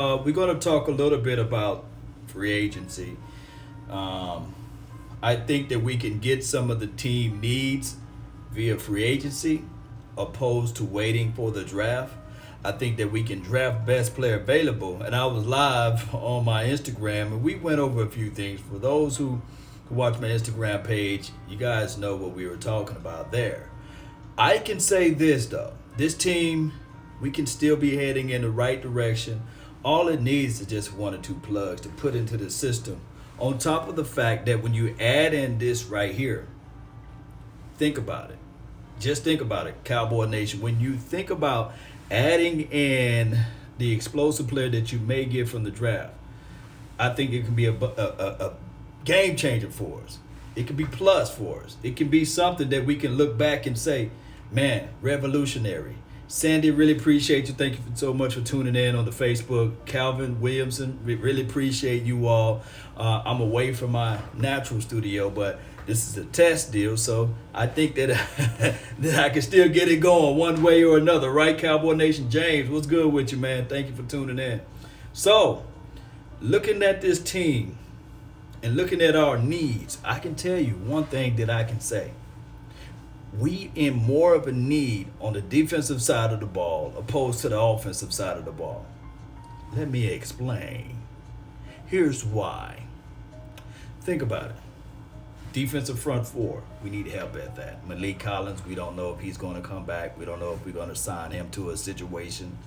We're going to talk a little bit about free agency. Um, I think that we can get some of the team needs via free agency opposed to waiting for the draft. I think that we can draft best player available. And I was live on my Instagram and we went over a few things. For those who watch my Instagram page, you guys know what we were talking about there. I can say this though. This team, we can still be heading in the right direction. All it needs is just one or two plugs to put into the system. On top of the fact that when you add in this right here, think about it. Just think about it, Cowboy Nation. When you think about adding in the explosive player that you may get from the draft, I think it can be a game changer for us. It can be plus for us. It can be something that we can look back and say, man, revolutionary. Sandy, really appreciate you. Thank you so much for tuning in on the Facebook. Calvin Williamson, we really appreciate you all. I'm away from my natural studio, but this is a test deal, so I think that that I can still get it going one way or another, right? Cowboy Nation, James, what's good with you, man? Thank you for tuning in. So, looking at this team and looking at our needs, I can tell you one thing that I can say. We in more of a need on the defensive side of the ball opposed to the offensive side of the ball. Let me explain. Here's why. Think about it. Defensive front four, we need help at that. Malik Collins, we don't know if he's going to come back. We don't know if we're going to sign him to a situation.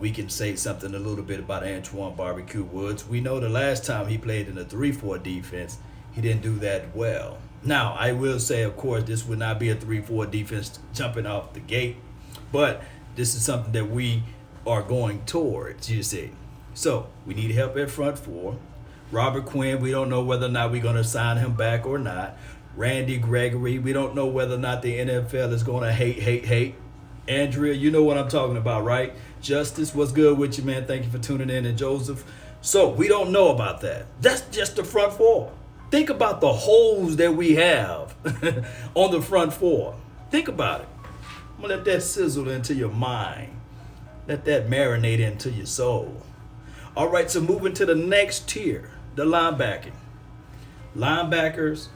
We can say something a little bit about Antoine Barbecue Woods. We know the last time he played in a 3-4 defense, he didn't do that well. Now, I will say, of course, this would not be a 3-4 defense jumping off the gate, but this is something that we are going towards, you see. So, we need help at front four. Robert Quinn, we don't know whether or not we're going to sign him back or not. Randy Gregory, we don't know whether or not the NFL is going to hate. Andrea, you know what I'm talking about, right? Justice, what's good with you, man? Thank you for tuning in. And Joseph. So, we don't know about that. That's just the front four. Think about the holes that we have on the front four. Think about it. I'm going to let that sizzle into your mind. Let that marinate into your soul. All right, so moving to the next tier, the linebacking. Linebackers,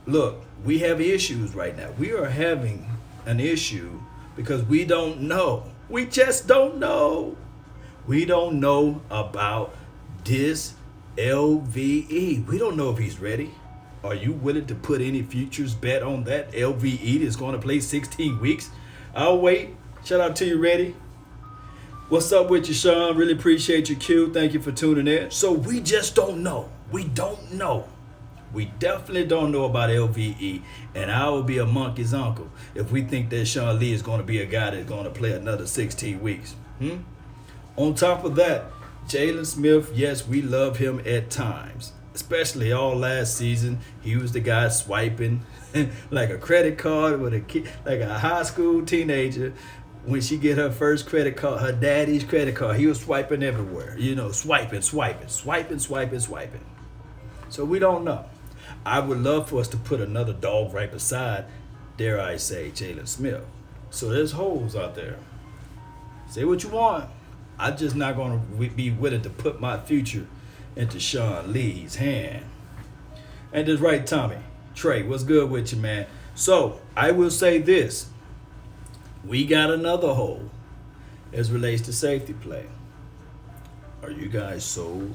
look, we have issues right now. We are having an issue because we don't know. We just don't know. We don't know about this LVE. We don't know if he's ready. Are you willing to put any futures bet on that LVE that's going to play 16 weeks? I'll wait. Shout out to you, ready? What's up with you, Sean? Really appreciate you, Q. Thank you for tuning in. So we just don't know. We don't know. We definitely don't know about LVE, and I will be a monkey's uncle if we think that Sean Lee is going to be a guy that's going to play another 16 weeks. On top of that, Jalen Smith, yes, we love him at times, especially all last season. He was the guy swiping like a credit card with a kid, like a high school teenager. When she get her first credit card, her daddy's credit card, he was swiping everywhere. You know, swiping. So we don't know. I would love for us to put another dog right beside, dare I say, Jalen Smith. So there's holes out there. Say what you want. I'm just not going to be willing to put my future into Sean Lee's hand. And that's right, Tommy. Trey, what's good with you, man? So I will say this. We got another hole as relates to safety play. Are you guys sold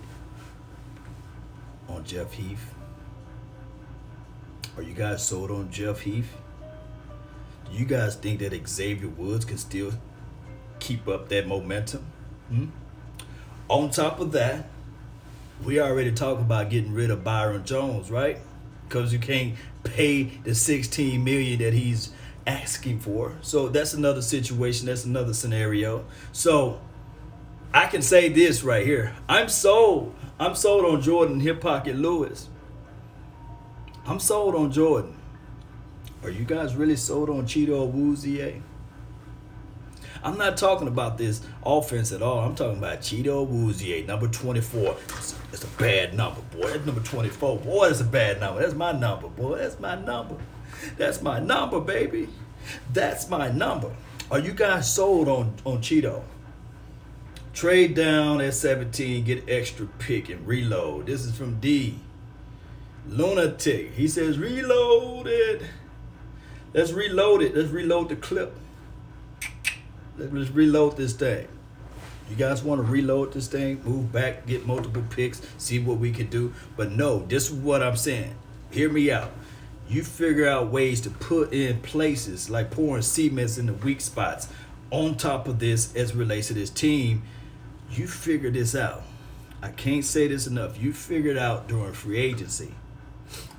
on Jeff Heath? Are you guys sold on Jeff Heath? Do you guys think that Xavier Woods can still keep up that momentum? On top of that, we already talked about getting rid of Byron Jones, right? Because you can't pay the $16 million that he's asking for. So that's another situation. That's another scenario. So I can say this right here. I'm sold. I'm sold on Jordan Hip Pocket Lewis. I'm sold on Jordan. Are you guys really sold on Cheeto Awuzie? I'm not talking about this offense at all. I'm talking about Cheeto Awuzie, number 24. It's a bad number, boy. That's number 24. Boy, that's a bad number. That's my number, boy. That's my number. That's my number, baby. That's my number. Are you guys sold on Cheeto? Trade down at 17, get extra pick and reload. This is from D. Lunatic. He says, reload it. Let's reload it. Let's reload the clip. Let's reload this thing. You guys want to reload this thing, move back, get multiple picks, see what we can do. But no, this is what I'm saying. Hear me out. You figure out ways to put in places like pouring cements in the weak spots on top of this as relates to this team. You figure this out. I can't say this enough. You figured out during free agency.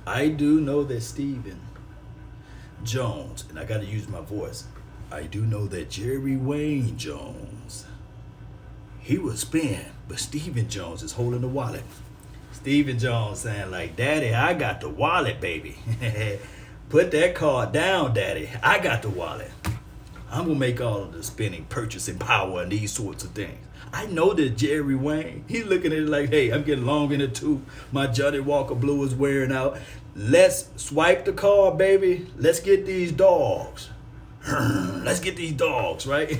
I do know that Stephen Jones, and I got to use my voice, I do know that Jerry Wayne Jones, he will spend, but Stephen Jones is holding the wallet. Stephen Jones saying like, Daddy, I got the wallet, baby. Put that card down, Daddy. I got the wallet. I'm going to make all of the spending, purchasing power, and these sorts of things. I know that Jerry Wayne, he's looking at it like, hey, I'm getting long in the tooth. My Johnny Walker Blue is wearing out. Let's swipe the card, baby. Let's get these dogs. Let's get these dogs, right?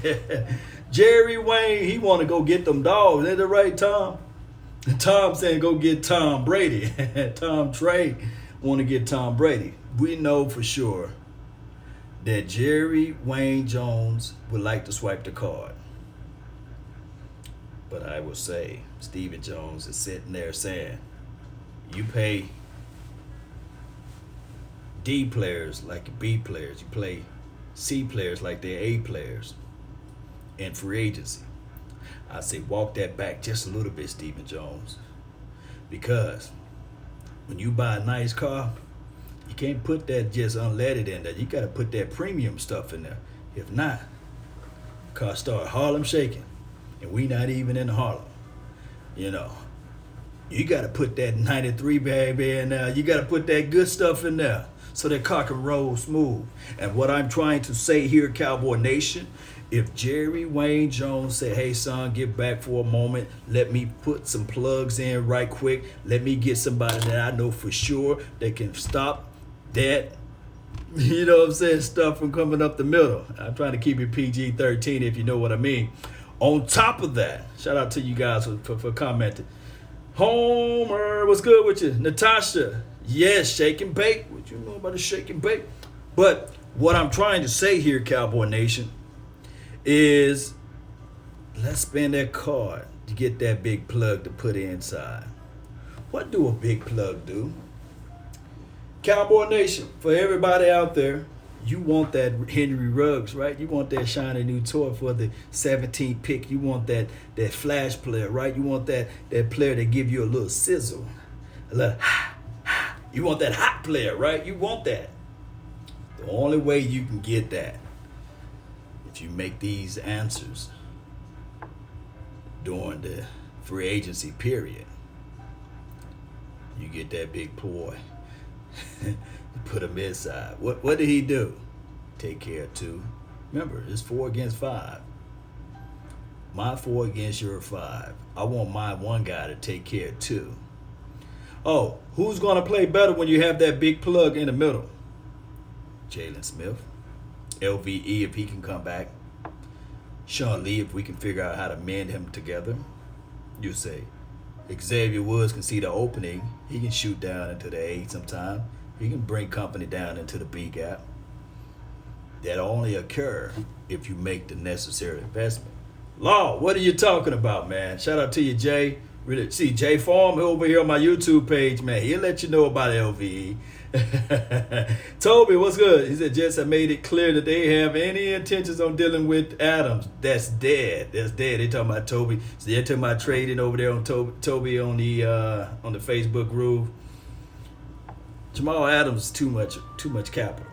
Jerry Wayne, he want to go get them dogs. Ain't that right, Tom? Tom saying go get Tom Brady. Tom Trey want to get Tom Brady. We know for sure that Jerry Wayne Jones would like to swipe the card. But I will say, Stephen Jones is sitting there saying, you pay D players like B players. You play C players like they're A players in free agency. I say walk that back just a little bit, Stephen Jones. Because when you buy a nice car, you can't put that just unleaded in there. You got to put that premium stuff in there. If not, car start Harlem shaking. And we not even in Harlem. You know, you got to put that 93 baby in there. You got to put that good stuff in there so that car can roll smooth. And what I'm trying to say here, Cowboy Nation, if Jerry Wayne Jones said, hey, son, get back for a moment. Let me put some plugs in right quick. Let me get somebody that I know for sure that can stop that, you know what I'm saying, stuff from coming up the middle. I'm trying to keep it PG-13 if you know what I mean. On top of that, shout out to you guys for commenting. Homer, what's good with you? Natasha, yes, shake and bake. What you know about a shake and bake? But what I'm trying to say here, Cowboy Nation, is let's spend that card to get that big plug to put inside. What do a big plug do? Cowboy Nation, for everybody out there, you want that Henry Ruggs, right? You want that shiny new toy for the 17th pick. You want that flash player, right? You want that player that give you a little sizzle. A little you want that hot player, right? You want that. The only way you can get that, if you make these answers during the free agency period, you get that big boy. Put him inside. What did he do? Take care of 2. Remember, it's 4 against 5. My 4 against your 5. I want my one guy to take care of 2. Oh, who's going to play better when you have that big plug in the middle? Jalen Smith. LVE if he can come back. Sean Lee if we can figure out how to mend him together. You say. Xavier Woods can see the opening. He can shoot down into the A sometime. He can bring company down into the B gap. That only occur if you make the necessary investment. Law, what are you talking about, man? Shout out to you, Jay. Really, see, Jay Farm over here on my YouTube page, man. He'll let you know about LVE. Toby, what's good? He said, Jets have made it clear that they have any intentions on dealing with Adams. That's dead. That's dead. They talking about Toby. So they're talking about trading over there on Toby on the Facebook group. Jamal Adams is too much capital.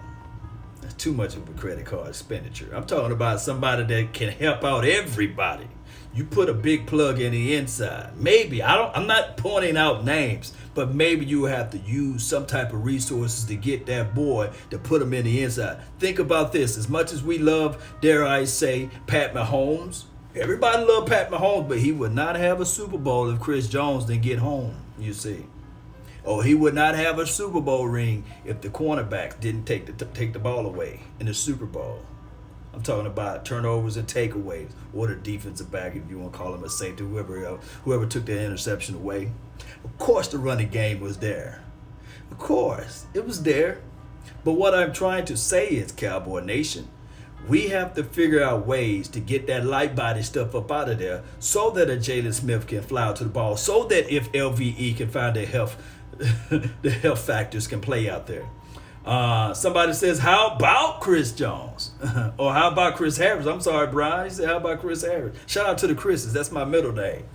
That's too much of a credit card expenditure. I'm talking about somebody that can help out everybody. You put a big plug in the inside. Maybe, I'm not pointing out names, but maybe you have to use some type of resources to get that boy to put him in the inside. Think about this. As much as we love, dare I say, Pat Mahomes, everybody love Pat Mahomes, but he would not have a Super Bowl if Chris Jones didn't get home, you see. Or he would not have a Super Bowl ring if the cornerbacks didn't take the ball away in the Super Bowl. I'm talking about turnovers and takeaways, or the defensive back, if you want to call him a safety, whoever took that interception away. Of course, the running game was there. Of course, it was there. But what I'm trying to say is, Cowboy Nation, we have to figure out ways to get that light body stuff up out of there so that a Jalen Smith can fly out to the ball, so that if LVE can find their health, the health factors can play out there. Somebody says, how about Chris Jones? Or how about Chris Harris? I'm sorry, Brian. He said, how about Chris Harris? Shout out to the Chris's. That's my middle name.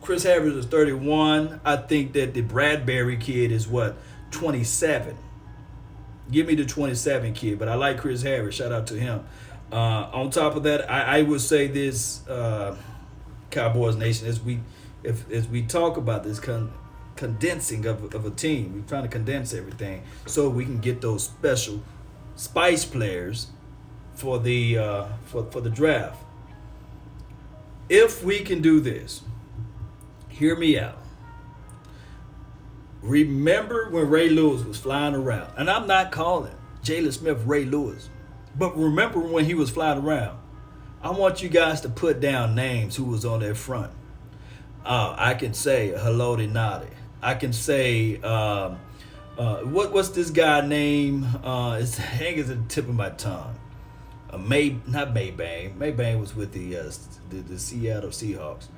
Chris Harris is 31. I think that the Bradbury kid is 27. Give me the 27 kid, but I like Chris Harris. Shout out to him. On top of that, I would say this, Cowboys Nation, as we talk about this condensing of a team, we're trying to condense everything so we can get those special spice players for the for the draft. If we can do this, hear me out. Remember when Ray Lewis was flying around, and I'm not calling Jalen Smith Ray Lewis, but remember when he was flying around. I want you guys to put down names who was on their front. I can say Haloti Nadi. I can say what's this guy name? It's hanging at the tip of my tongue. Not Maybank. Maybank was with the Seattle Seahawks.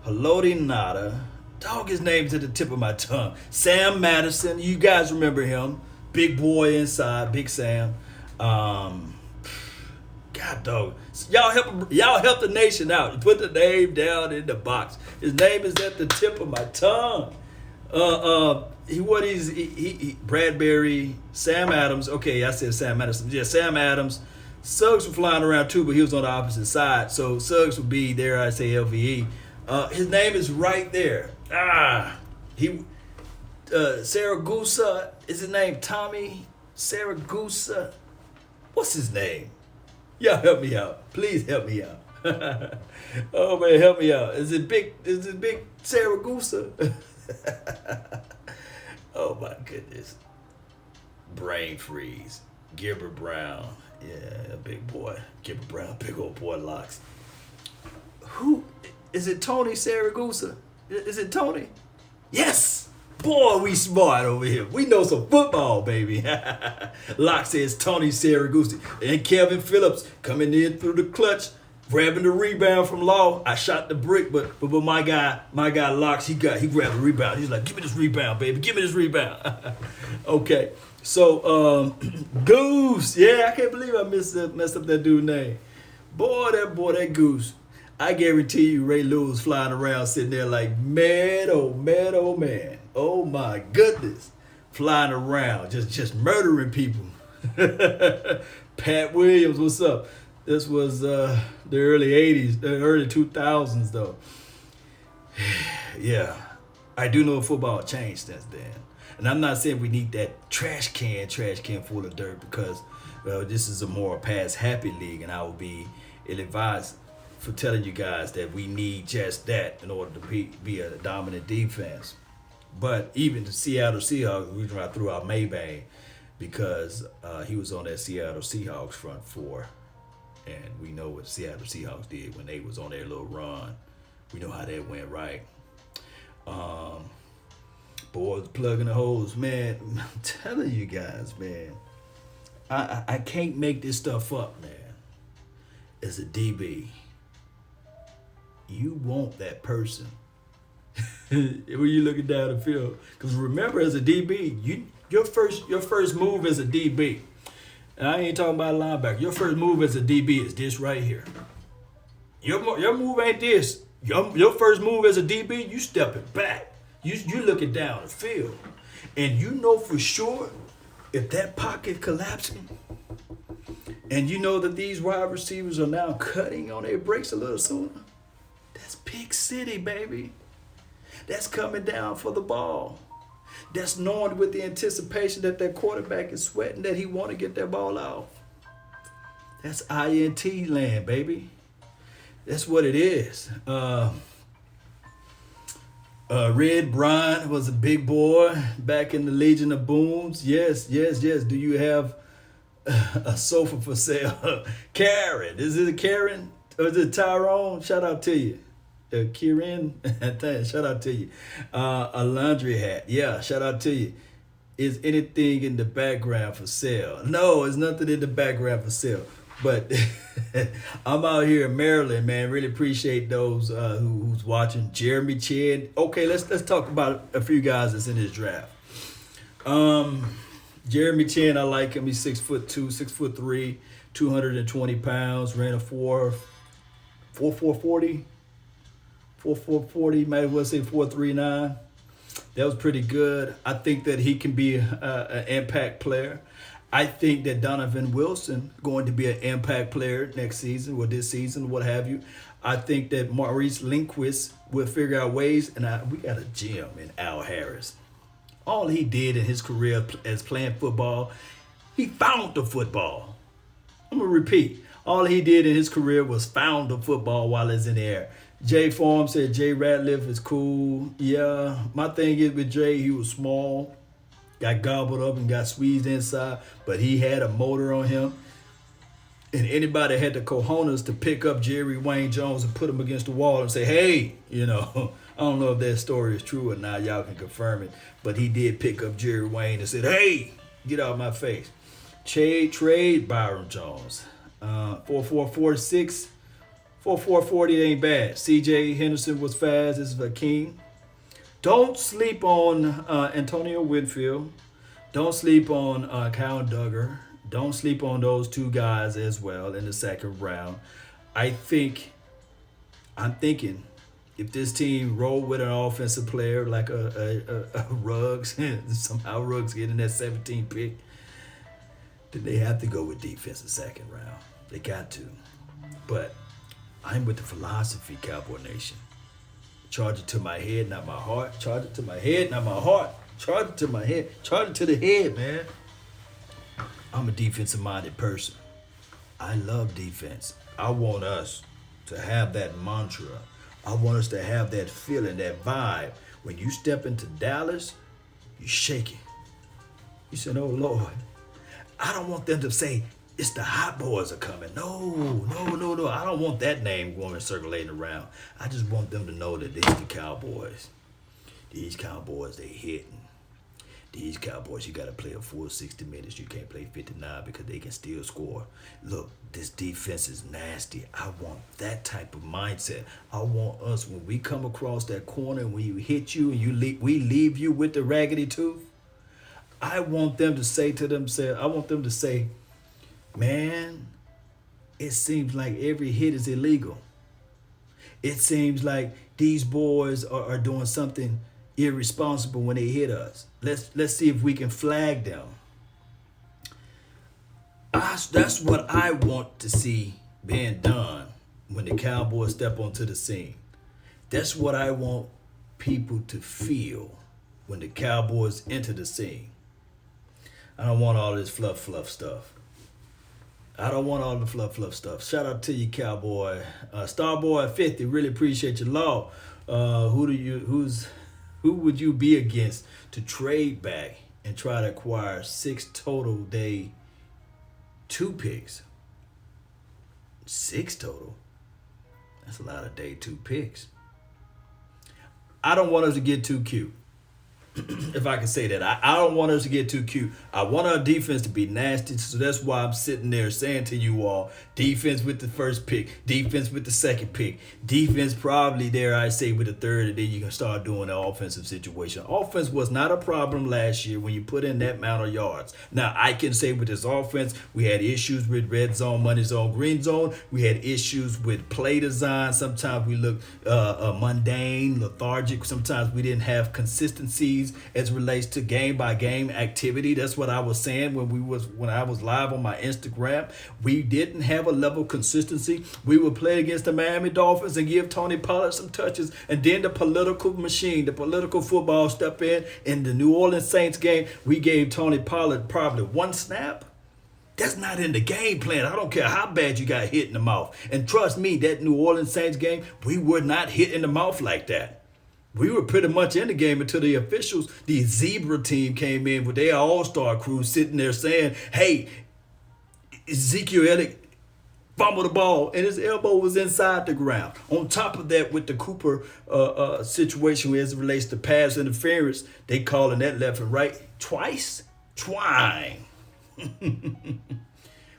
Haloti Nada. Dog, his name's at the tip of my tongue. Sam Madison. You guys remember him? Big boy inside, Big Sam. God dog. Y'all help the nation out. Put the name down in the box. His name is at the tip of my tongue. Bradbury, Sam Adams. Okay, I said Sam Madison. Yeah, Sam Adams. Suggs was flying around too, but he was on the opposite side. So Suggs would be there, I say LVE. His name is right there. Saragusa. Is his name Tommy Saragusa? What's his name? Y'all help me out. Please help me out. Oh man, help me out. Is it big Saragusa? Oh my goodness. Brain freeze. Gilbert Brown. Yeah, big boy. Gilbert Brown, big old boy locks. Who is it? Tony Saragusa? Is it Tony? Yes! Boy, we smart over here. We know some football, baby. Locke says Tony Saragusa. And Kevin Phillips coming in through the clutch, grabbing the rebound from Law. I shot the brick, but my guy Locks, he grabbed the rebound. He's like, give me this rebound, baby. Give me this rebound. Okay. So Goose. Yeah, I can't believe I messed up that dude's name. That Goose. I guarantee you Ray Lewis flying around sitting there like, man, oh man. Oh my goodness. Flying around, just murdering people. Pat Williams, what's up? This was the early 80s, the early 2000s though. Yeah, I do know football changed since then. And I'm not saying we need that trash can full of dirt because, well, this is a more pass happy league and I will be ill-advised for telling you guys that we need just that in order to be a dominant defense. But even the Seattle Seahawks, the reason I threw out Maybank because he was on that Seattle Seahawks front four. And we know what the Seattle Seahawks did when they was on their little run. We know how that went, right? Boys plugging the holes. Man, I'm telling you guys, man. I can't make this stuff up, man. As a DB, you want that person when you're looking down the field. Because remember, as a DB, your first move as a DB, and I ain't talking about a linebacker, your first move as a DB is this right here. Your move ain't this. Your first move as a DB, you stepping back. You looking down the field. And you know for sure if that pocket collapsing, and you know that these wide receivers are now cutting on their brakes a little sooner, that's Pick City, baby. That's coming down for the ball. That's knowing with the anticipation that that quarterback is sweating that he want to get that ball off. That's INT land, baby. That's what it is. Red Bryant was a big boy back in the Legion of Booms. Yes. Do you have A sofa for sale. Karen, is it Karen or is it Tyrone? Shout out to you. Kieran, shout out to you. A laundry hat. Yeah, shout out to you. Is anything in the background for sale? No, it's nothing in the background for sale. But I'm out here in Maryland, man. Really appreciate those who's watching. Jeremy Chin. Okay, let's talk about a few guys that's in this draft. Jeremy Chin, I like him. He's 6'2", 6'3", 220 pounds. Ran a 4.40, 4.40. Might as well say 4.39. That was pretty good. I think that he can be an impact player. I think that Donovan Wilson going to be an impact player next season or this season, what have you. I think that Maurice Linguist will figure out ways, and we got a gem in Al Harris. All he did in his career as playing football, he found the football. I'm going to repeat. All he did in his career was found the football while it's in the air. Jay Form said Jay Ratliff is cool. Yeah, my thing is with Jay, he was small, got gobbled up and got squeezed inside, but he had a motor on him. And anybody had the cojones to pick up Jerry Wayne Jones and put him against the wall and say, hey, I don't know if that story is true or not. Y'all can confirm it. But he did pick up Jerry Wayne and said, hey, get out of my face. Trade Byron Jones. 4.46. 4.40 ain't bad. C.J. Henderson was fast. This is Akeem. Don't sleep on Antonio Winfield. Don't sleep on Kyle Duggar. Don't sleep on those two guys as well in the second round. I'm thinking if this team roll with an offensive player like a Ruggs, somehow Ruggs getting that 17 pick, then they have to go with defense in second round. They got to. But I'm with the philosophy, Cowboy Nation. Charge it to my head, not my heart. Charge it to my head, not my heart. Charge it to my head. Charge it to the head, man. I'm a defensive-minded person. I love defense. I want us to have that mantra. I want us to have that feeling, that vibe. When you step into Dallas, you shake it. You said, oh, Lord. I don't want them to say, it's the hot boys are coming. No. I don't want that name going circulating around. I just want them to know that it's the Cowboys. These Cowboys, they hitting. These Cowboys, you got to play a full 60 minutes. You can't play 59 because they can still score. Look, this defense is nasty. I want that type of mindset. I want us, when we come across that corner and when you hit you and we leave you with the raggedy tooth, I want them to say to themselves, I want them to say, man, it seems like every hit is illegal. It seems like these boys are doing something irresponsible when they hit us. Let's see if we can flag them. That's what I want to see being done when the Cowboys step onto the scene. That's what I want people to feel when the Cowboys enter the scene. I don't want all this fluff stuff. I don't want all the fluff stuff. Shout out to you, Cowboy. Starboy 50, really appreciate your law. Who would you be against to trade back and try to acquire 6 total day 2 picks? 6 total? That's a lot of day 2 picks. I don't want us to get too cute. If I can say that. I don't want us to get too cute. I want our defense to be nasty, so that's why I'm sitting there saying to you all, defense with the first pick, defense with the second pick, defense probably, dare I say, with the third, and then you can start doing the offensive situation. Offense was not a problem last year when you put in that amount of yards. Now, I can say with this offense, we had issues with red zone, money zone, green zone. We had issues with play design. Sometimes we looked mundane, lethargic. Sometimes we didn't have consistencies as it relates to game by game activity. That's what I was saying when I was live on my Instagram. We didn't have a level of consistency. We would play against the Miami Dolphins and give Tony Pollard some touches, and then the political machine, the political football step in the New Orleans Saints game. We gave Tony Pollard probably 1 snap. That's not in the game plan. I don't care how bad you got hit in the mouth. And trust me, that New Orleans Saints game, we were not hit in the mouth like that. We were pretty much in the game until the officials, the Zebra team, came in with their all-star crew sitting there saying, hey, Ezekiel Elliott fumbled the ball and his elbow was inside the ground. On top of that, with the Cooper situation as it relates to pass interference, they calling that left and right twice. Twine.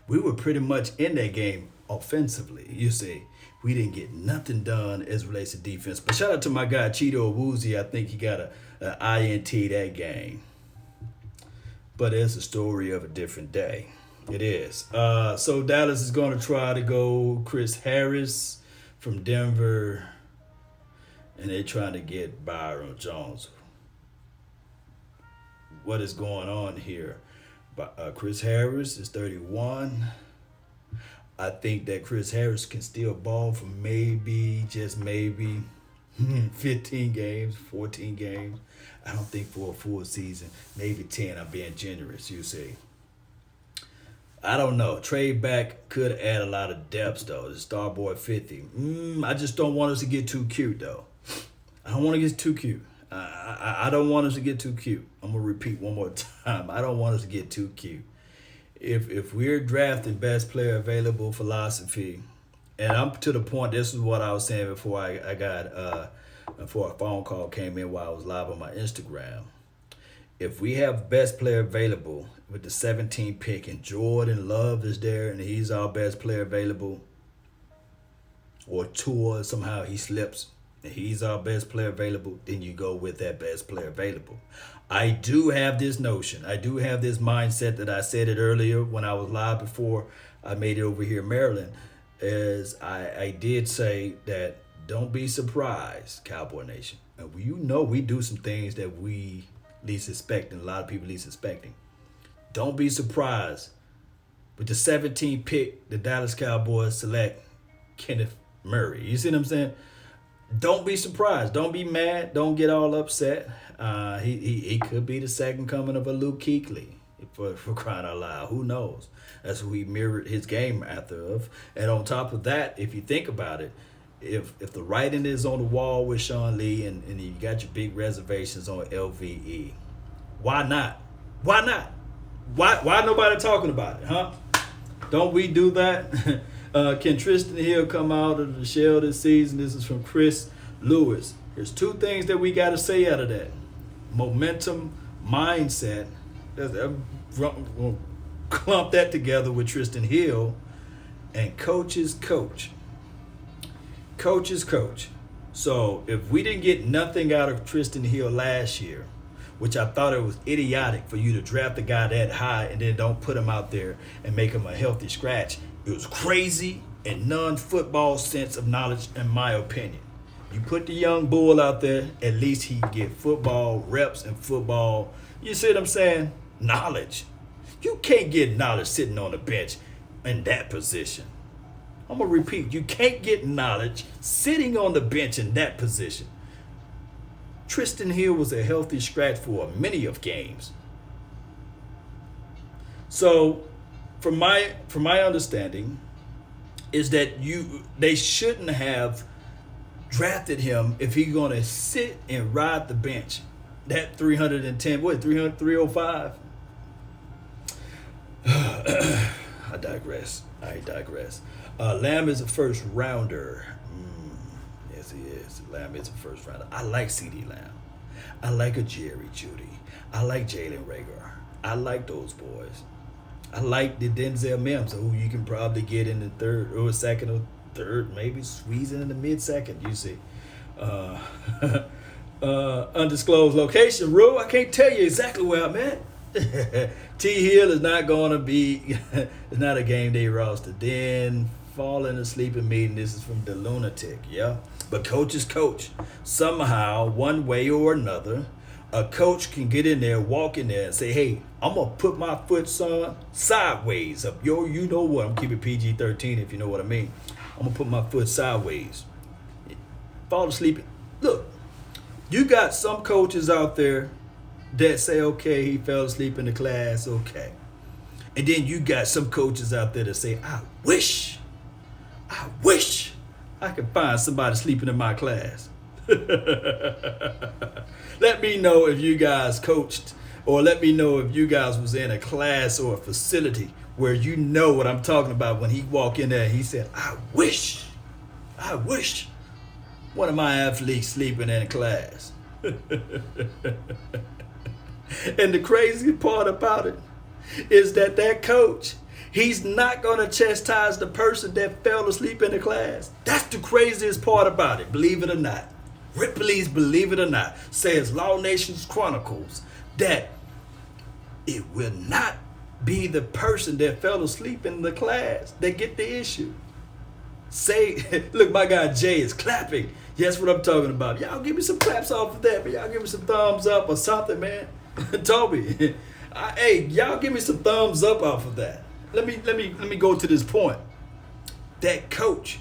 We were pretty much in that game offensively. You see, we didn't get nothing done as it relates to defense. But shout out to my guy Cheeto Awuzie. I think he got an INT that game. But it's a story of a different day. It is. So Dallas is going to try to go Chris Harris from Denver, and they're trying to get Byron Jones. What is going on here? Chris Harris is 31. I think that Chris Harris can still ball for just maybe 15 games, 14 games. I don't think for a full season, maybe 10. I'm being generous, you see. I don't know. Trade back could add a lot of depth, though. The Starboy 50. I just don't want us to get too cute, though. I don't want to get too cute. I don't want us to get too cute. I'm going to repeat one more time. I don't want us to get too cute. If we're drafting best player available philosophy, and I'm to the point, this is what I was saying before I got, before a phone call came in while I was live on my Instagram. If we have best player available with the 17th pick and Jordan Love is there and he's our best player available, or Tua, somehow he slips and he's our best player available, then you go with that best player available. I do have this notion. I do have this mindset that I said it earlier when I was live before I made it over here in Maryland, as I did say that don't be surprised, Cowboy Nation. And we do some things that we least expecting, a lot of people least expecting. Don't be surprised with the 17th pick, the Dallas Cowboys select Kenneth Murray. You see what I'm saying? Don't be surprised. Don't be mad. Don't get all upset. He could be the second coming of a Luke Kuechly, for crying out loud. Who knows? That's who he mirrored his game after of. And on top of that, if you think about it, if the writing is on the wall with Sean Lee and you got your big reservations on LVE, why not? Why not? Why nobody talking about it, huh? Don't we do that? Can Tristan Hill come out of the shell this season? This is from Chris Lewis. There's two things that we got to say out of that. Momentum, mindset. We'll clump that together with Tristan Hill. And coaches coach. Coaches coach. So if we didn't get nothing out of Tristan Hill last year, which I thought it was idiotic for you to draft a guy that high and then don't put him out there and make him a healthy scratch. It was crazy and non-football sense of knowledge, in my opinion. You put the young bull out there, at least he can get football reps and football, you see what I'm saying? Knowledge. You can't get knowledge sitting on the bench in that position. I'm going to repeat, you can't get knowledge sitting on the bench in that position. Tristan Hill was a healthy scratch for many of games. So, from my understanding, is that they shouldn't have drafted him if he's going to sit and ride the bench. That 310, 305? I digress. Lamb is a first rounder. Yes, he is. Lamb is a first rounder. I like CeeDee Lamb. I like a Jerry Jeudy. I like Jalen Reagor. I like those boys. I like the Denzel Mims, who you can probably get in the third or second or third, maybe squeezing in the mid-second, you see. Undisclosed location, Rue, I can't tell you exactly where I'm at. T. Hill is not going to be, it's not a game day roster. Then falling asleep in meeting, this is from the Lunatic, yeah? But coach is coach. Somehow, one way or another, a coach can get in there, walk in there and say, hey, I'm going to put my foot, son, sideways up. You know what? I'm keeping PG-13 if you know what I mean. I'm going to put my foot sideways. Fall asleep. Look, you got some coaches out there that say, okay, he fell asleep in the class, okay. And then you got some coaches out there that say, I wish I could find somebody sleeping in my class. Let me know if you guys coached, or let me know if you guys was in a class or a facility where you know what I'm talking about when he walked in there and he said, I wish one of my athletes sleeping in class. And the crazy part about it is that coach, he's not going to chastise the person that fell asleep in the class. That's the craziest part about it, believe it or not. Ripley's Believe It or Not says, Law Nations Chronicles, that it will not be the person that fell asleep in the class that get the issue. Say, look, my guy Jay is clapping. That's what I'm talking about. Y'all give me some claps off of that, man. Y'all give me some thumbs up or something, man. Toby, hey, y'all give me some thumbs up off of that. Let me go to this point. That coach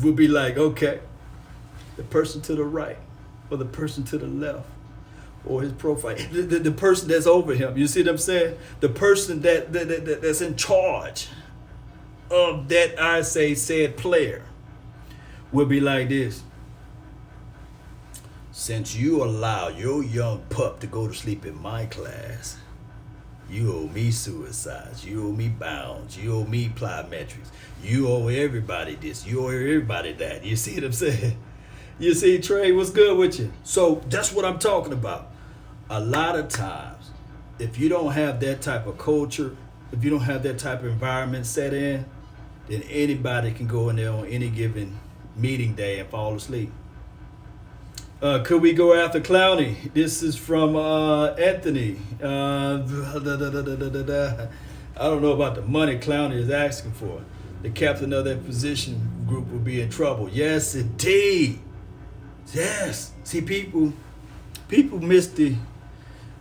will be like, okay, the person to the right or the person to the left or his profile, the person that's over him. You see what I'm saying? The person that's in charge of that, I say, said player will be like this. Since you allow your young pup to go to sleep in my class, you owe me suicides, you owe me bounds, you owe me plyometrics, you owe everybody this, you owe everybody that. You see what I'm saying? You see, Trey, what's good with you? So that's what I'm talking about. A lot of times, if you don't have that type of culture, if you don't have that type of environment set in, then anybody can go in there on any given meeting day and fall asleep. Could we go after Clowney? This is from Anthony. I don't know about the money Clowney is asking for. The captain of that position group will be in trouble. Yes, indeed. Yes. See, people miss the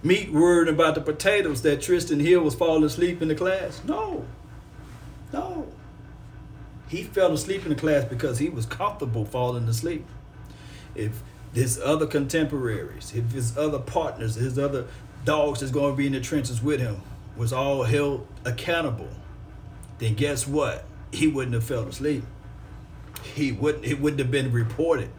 meat word about the potatoes that Tristan Hill was falling asleep in the class. No. He fell asleep in the class because he was comfortable falling asleep. If his other contemporaries, if his other partners, his other dogs that's going to be in the trenches with him was all held accountable, then guess what? He wouldn't have fell asleep. It wouldn't have been reported.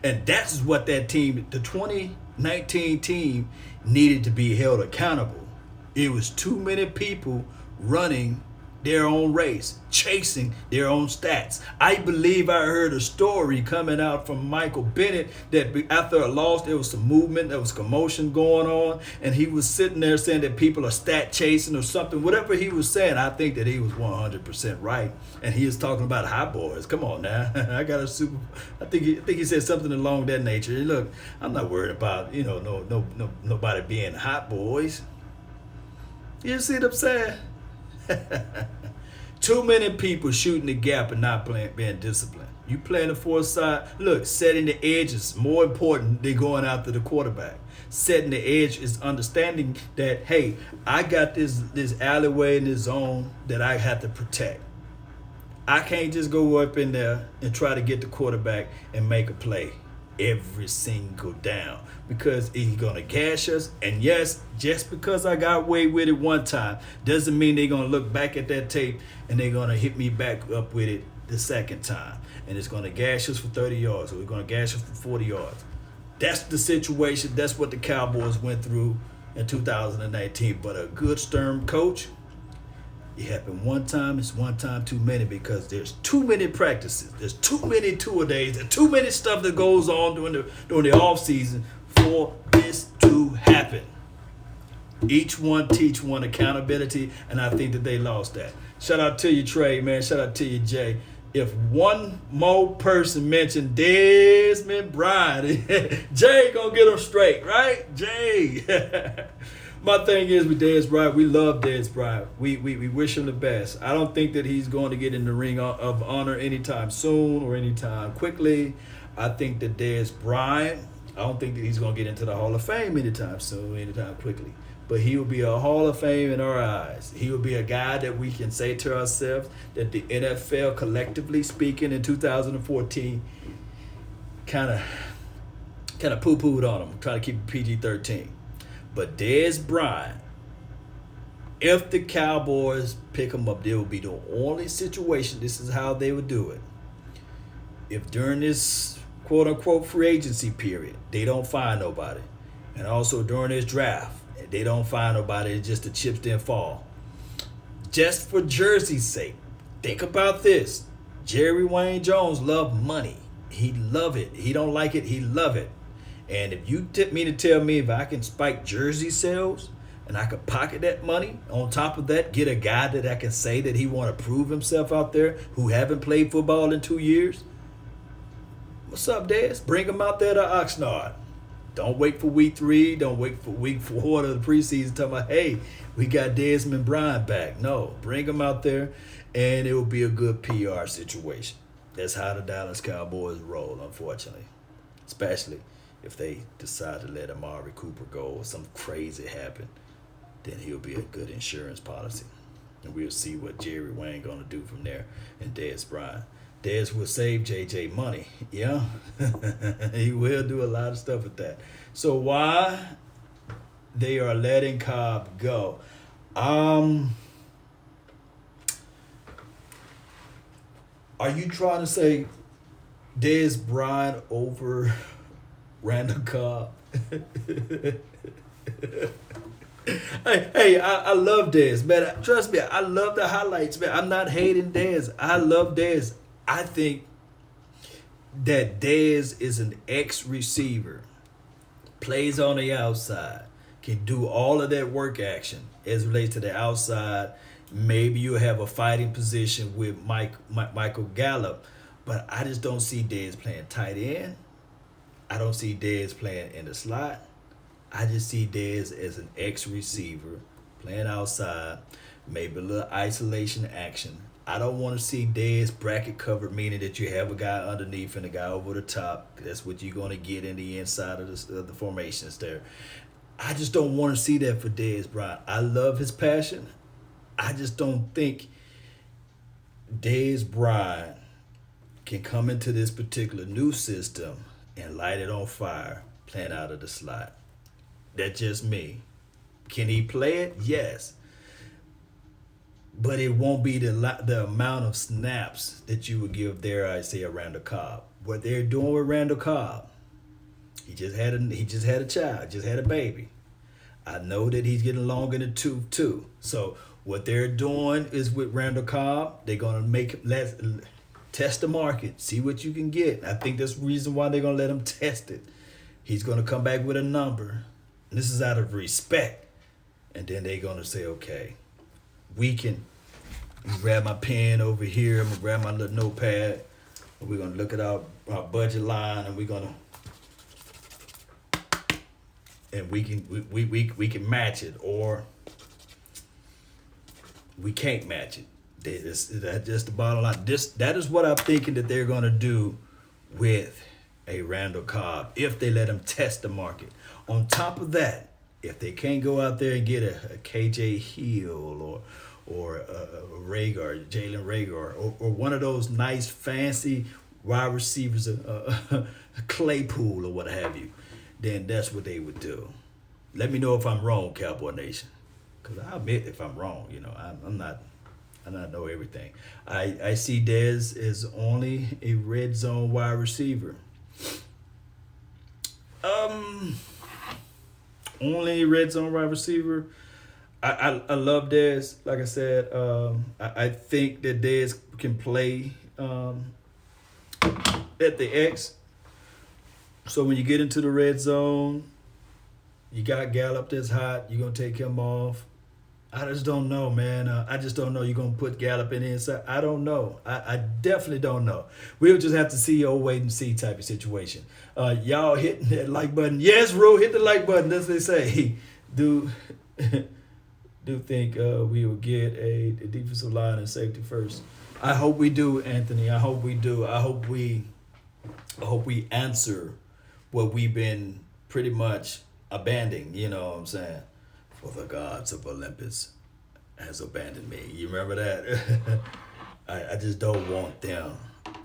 And that's what that team, the 2019 team, needed to be held accountable. It was too many people running their own race, chasing their own stats. I believe I heard a story coming out from Michael Bennett that after a loss, there was some movement, there was commotion going on, and he was sitting there saying that people are stat chasing or something. Whatever he was saying, I think that he was 100% right. And he was talking about hot boys. Come on now. I think he said something along that nature. Look, I'm not worried about, nobody being hot boys. You see what I'm saying? Too many people shooting the gap and not being disciplined. You playing the fourth side. Look, setting the edge is more important than going after the quarterback. Setting the edge is understanding that, hey, I got this alleyway in this zone that I have to protect. I can't just go up in there and try to get the quarterback and make a play every single down, because he's going to gash us. And yes, just because I got away with it one time doesn't mean they're going to look back at that tape and they're going to hit me back up with it the second time. And it's going to gash us for 30 yards or we're going to gash us for 40 yards. That's the situation. That's what the Cowboys went through in 2019. But a good, stern coach, it happened one time, it's one time too many, because there's too many practices, there's too many tour days, there's too many stuff that goes on during the off season for this to happen. Each one teach one accountability, and I think that they lost that. Shout out to you, Trey, man. Shout out to you, Jay. If one more person mentioned Dez Bryant, Jay gonna get them straight, right? Jay. My thing is with Dez Bryant, we love Dez Bryant. We wish him the best. I don't think that he's going to get in the ring of honor anytime soon or anytime quickly. I think that Dez Bryant, I don't think that he's going to get into the Hall of Fame anytime soon, anytime quickly. But he will be a Hall of Fame in our eyes. He will be a guy that we can say to ourselves that the NFL, collectively speaking, in 2014, kind of poo-pooed on him, trying to keep it PG-13. But Dez Bryant, if the Cowboys pick him up, there will be the only situation, this is how they would do it. If during this quote-unquote free agency period, they don't find nobody, and also during this draft, they don't find nobody, it's just the chips didn't fall, just for jersey's sake, think about this. Jerry Wayne Jones loved money. He love it. He don't like it. He love it. And if you tip me to tell me if I can spike jersey sales and I could pocket that money, on top of that, get a guy that I can say that he want to prove himself out there who haven't played football in 2 years. What's up, Dez? Bring him out there to Oxnard. Don't wait for week 3. Don't wait for week 4 of the preseason. Talking about, hey, we got Desmond Bryant back. No, bring him out there, and it will be a good PR situation. That's how the Dallas Cowboys roll, unfortunately. Especially if they decide to let Amari Cooper go or something crazy happen, then he'll be a good insurance policy. And we'll see what Jerry Wayne going to do from there and Dez Bryant. Dez will save JJ money. Yeah, he will do a lot of stuff with that. So why they are letting Cobb go? Are you trying to say Dez Bryant over Randall Cobb? Hey, I love Dez, man. Trust me, I love the highlights, man. I'm not hating Dez. I love Dez. I think that Dez is an ex-receiver, plays on the outside, can do all of that work action as relates to the outside. Maybe you have a fighting position with Michael Gallup, but I just don't see Dez playing tight end. I don't see Dez playing in the slot. I just see Dez as an ex-receiver, playing outside, maybe a little isolation action. I don't want to see Dez bracket covered, meaning that you have a guy underneath and a guy over the top. That's what you're going to get in the inside of the formations there. I just don't want to see that for Dez Bryant. I love his passion. I just don't think Dez Bryant can come into this particular new system and light it on fire playing out of the slot. That's just me. Can he play it? Yes. But it won't be the amount of snaps that you would give, dare I say, a Randall Cobb. What they're doing with Randall Cobb, he just had a child, just had a baby. I know that he's getting long in the tooth too. So what they're doing is with Randall Cobb, they're gonna let's test the market, see what you can get. I think that's the reason why they're gonna let him test it. He's gonna come back with a number. And this is out of respect. And then they're gonna say, okay, we can grab my pen over here. I'm gonna grab my little notepad. And we're gonna look at our budget line, and we're gonna we can match it, or we can't match it. That's just the bottom line. That is what I'm thinking that they're gonna do with a Randall Cobb if they let him test the market. On top of that, if they can't go out there and get a KJ Hill or Rager, Jalen Rager, or one of those nice fancy wide receivers, Claypool or what have you, then that's what they would do. Let me know if I'm wrong, Cowboy Nation, because I admit if I'm wrong. You know, I'm not know everything. I see Dez as only a red zone wide receiver. Only red zone wide receiver. I love Dez. Like I said, I think that Dez can play at the X. So when you get into the red zone, you got Gallup that's hot. You're going to take him off. I just don't know, man. I just don't know. You're going to put Gallup in the inside. I don't know. I definitely don't know. We'll just have to see, wait and see type of situation. Y'all hitting that like button. Yes, Ru, hit the like button. That's what they say. Do think we will get a defensive line and safety first. I hope we do, Anthony. I hope we do. I hope we answer what we've been pretty much abandoning, you know what I'm saying? For the gods of Olympus has abandoned me. You remember that? I just don't want them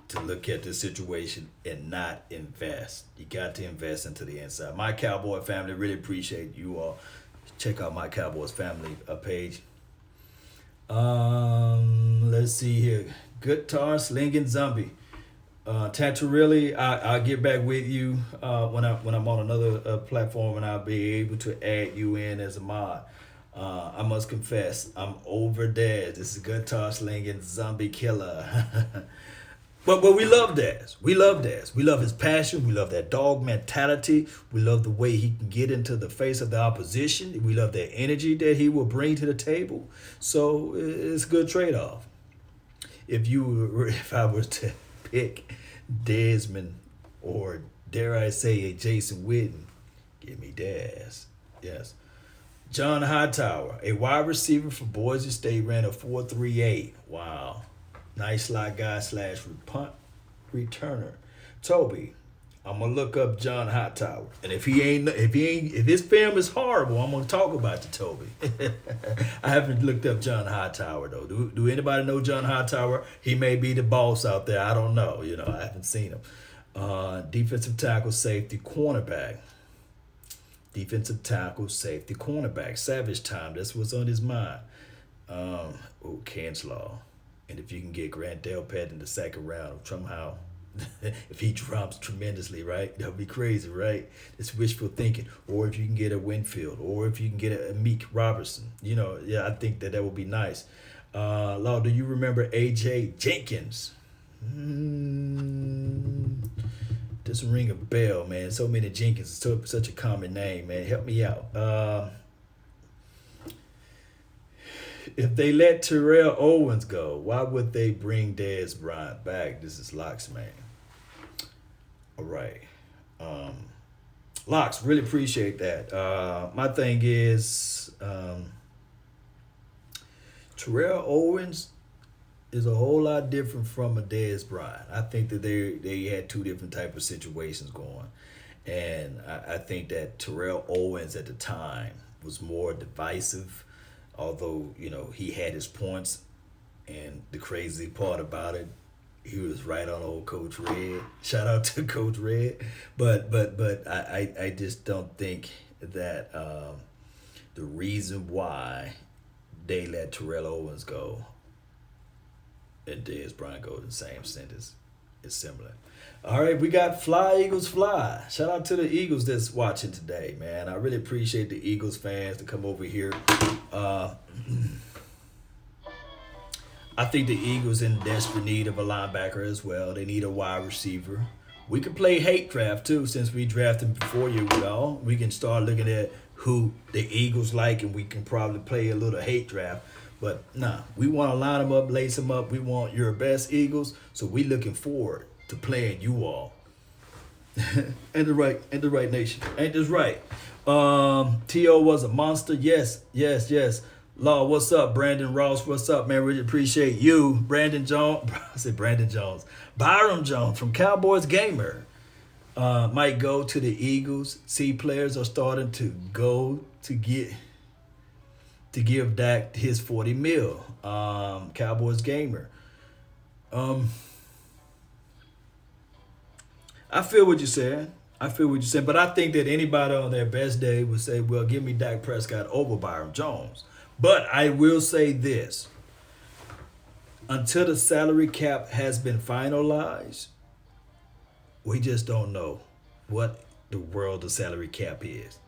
to look at this situation and not invest. You got to invest into the inside. My Cowboy family, really appreciate you all. Check out my Cowboys family page. Let's see here. Guitar Slinging Zombie. Tantarelli, I'll get back with you when I'm on another platform, and I'll be able to add you in as a mod. I must confess, I'm over Dez. This is guitar slinging zombie killer. But we love Dez. We love Dez. We love his passion. We love that dog mentality. We love the way he can get into the face of the opposition. We love that energy that he will bring to the table. So it's a good trade off. If I was to pick Desmond or dare I say a Jason Witten, give me Dez. Yes. John Hightower, a wide receiver for Boise State, ran a 4.38. Wow. Nice slot guy slash punt returner. Toby, I'm gonna look up John Hightower. And if his film is horrible, I'm gonna talk about you, Toby. I haven't looked up John Hightower though. Do anybody know John Hightower? He may be the boss out there. I don't know. I haven't seen him. Defensive tackle, safety, cornerback. Defensive tackle, safety, cornerback. Savage time. That's what's on his mind. Kanslaw. And if you can get Grant Delpit in the second round, somehow, if he drops tremendously, right? That would be crazy, right? It's wishful thinking. Or if you can get a Winfield, or if you can get a Meek Robertson. I think that would be nice. Law, do you remember A.J. Jenkins? Doesn't ring a bell, man. So many Jenkins. Such a common name, man. Help me out. If they let Terrell Owens go, why would they bring Dez Bryant back? This is Locks, man. All right. Locks, really appreciate that. My thing is Terrell Owens is a whole lot different from a Dez Bryant. I think that they had two different type of situations going. And I think that Terrell Owens at the time was more divisive, although, he had his points. And the crazy part about it, he was right on old Coach Red. Shout out to Coach Red. But I just don't think that the reason why they let Terrell Owens go and Dez Bryant go in the same sentence is similar. All right, we got Fly Eagles Fly. Shout out to the Eagles that's watching today, man. I really appreciate the Eagles fans to come over here. I think the Eagles in desperate need of a linebacker as well. They need a wide receiver. We can play hate draft too, since we drafted before you all. We can start looking at who the Eagles like, and we can probably play a little hate draft. But nah, we want to line them up, lace them up. We want your best Eagles, so we looking forward to playing you all. and the right nation. Ain't this right? T.O. was a monster. Yes. Law, what's up? Brandon Ross, what's up, man? Really appreciate you. Brandon Jones. I said Brandon Jones. Byron Jones from Cowboys Gamer. Might go to the Eagles. See, players are starting to go to give Dak his $40 million. Cowboys Gamer. I feel what you're saying. But I think that anybody on their best day would say, well, give me Dak Prescott over Byron Jones. But I will say this. Until the salary cap has been finalized, we just don't know what the world of salary cap is.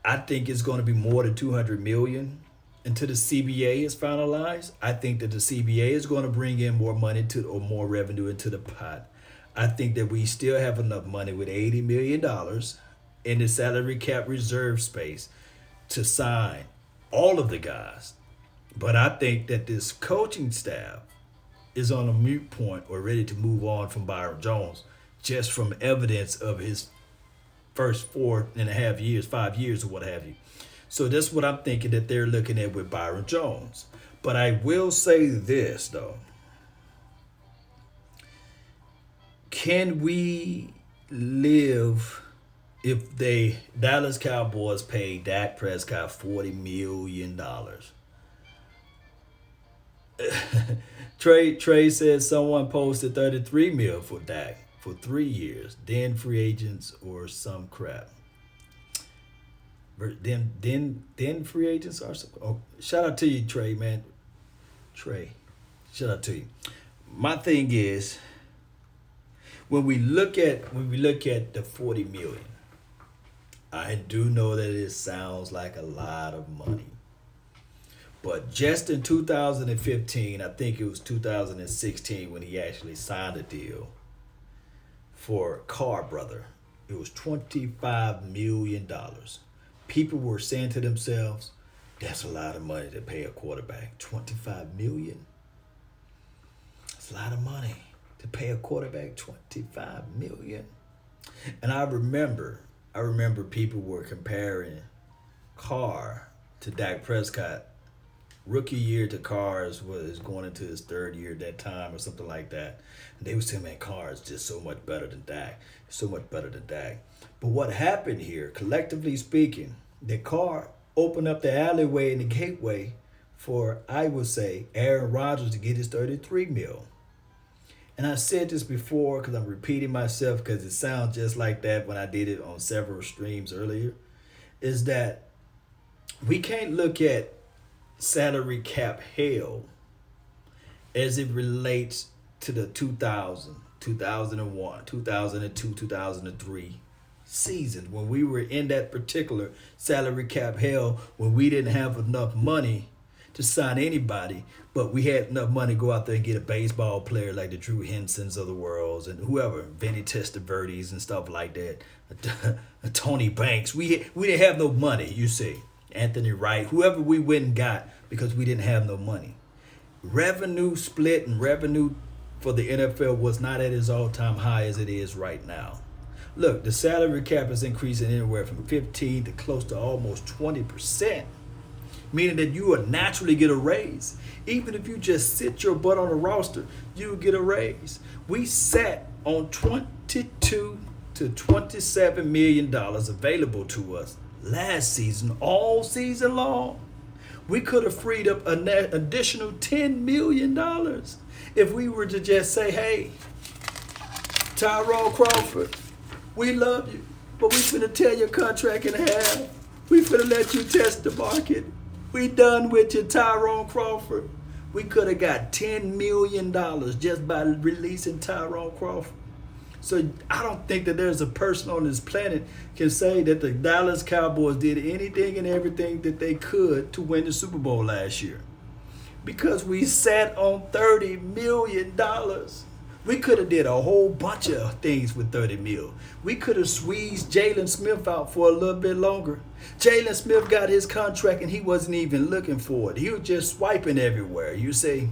I think it's going to be more than $200 million until the CBA is finalized. I think that the CBA is going to bring in more money or more revenue into the pot. I think that we still have enough money with $80 million in the salary cap reserve space to sign all of the guys. But I think that this coaching staff is on a mute point or ready to move on from Byron Jones just from evidence of his first 4.5 years, 5 years, or what have you. So that's what I'm thinking that they're looking at with Byron Jones. But I will say this, though. Can we live if Dallas Cowboys pay Dak Prescott $40 million? Trey says someone posted $33 million for Dak for 3 years, then free agents or some crap. Then free agents are some. Oh, shout out to you, Trey, man. Trey, shout out to you. My thing is, when we look at the $40 million, I do know that it sounds like a lot of money. But just in 2015, I think it was 2016 when he actually signed a deal for Carr Brother. It was $25 million. People were saying to themselves, that's a lot of money to pay a quarterback. 25 million? That's a lot of money to pay a quarterback 25 million. And I remember people were comparing Carr to Dak Prescott. Rookie year to Carr was going into his third year at that time or something like that. And they were saying, man, Carr is just so much better than Dak. So much better than Dak. But what happened here, collectively speaking, that Carr opened up the alleyway and the gateway for, I would say, Aaron Rodgers to get his 33 mil. And I said this before because I'm repeating myself because it sounds just like that when I did it on several streams earlier, is that we can't look at salary cap hell as it relates to the 2000, 2001, 2002, 2003 season when we were in that particular salary cap hell when we didn't have enough money to sign anybody, but we had enough money to go out there and get a baseball player like the Drew Hensons of the world and whoever, Vinny Testaverdes and stuff like that, Tony Banks. We didn't have no money, you see. Anthony Wright, whoever we went and got because we didn't have no money. Revenue split and revenue for the NFL was not at its all-time high as it is right now. Look, the salary cap is increasing anywhere from 15 to close to almost 20%, meaning that you will naturally get a raise. Even if you just sit your butt on a roster, you get a raise. We sat on $22 to $27 million available to us last season, all season long. We could have freed up an additional $10 million if we were to just say, hey, Tyrone Crawford, we love you, but we finna tear your contract in half. We finna let you test the market. We done with you, Tyrone Crawford. We could have got $10 million just by releasing Tyrone Crawford. So I don't think that there's a person on this planet can say that the Dallas Cowboys did anything and everything that they could to win the Super Bowl last year. Because we sat on $30 million. We could have did a whole bunch of things with 30 mil. We could have squeezed Jalen Smith out for a little bit longer. Jalen Smith got his contract and he wasn't even looking for it. He was just swiping everywhere. You say,